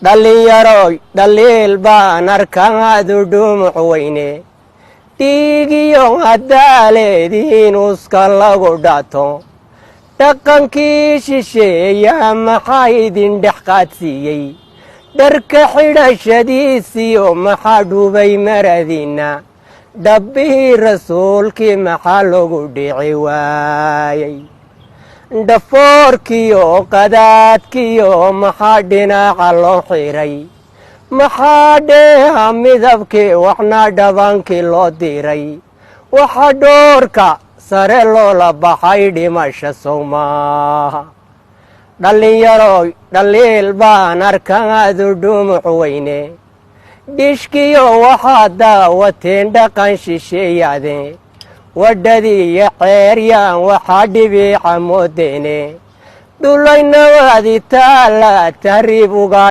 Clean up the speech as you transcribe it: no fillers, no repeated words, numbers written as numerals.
dhalinyaroy dhaliil baan arkaadu dhumuc weyne dhiigiyo hadaaleediin uska lagu dhato dhaqankii shisheeya maxaa idin dhex qaadsiiyey dharka xidhashadiisiyo maxaa dhubay maradiinna dhabbihii rasuulkii maxaa lagu dhici waayey dhafoorkiyo qadaadkiyo maxaa dhinaca loo xiray maxaa dheeha midabkii waxna dhabankii loo diray waxa dhoorka sare loola baxay dhimasha sow maaha dhalinyaroy dhaliil baan arkaadu dhumuc weyne dhishkiyo waxaad daawateen dhaqan shisheeyaadeen wadhadii iyo ceeryaan waxaa dhibiica moodeene dhulaynawaadi taala tahriib uga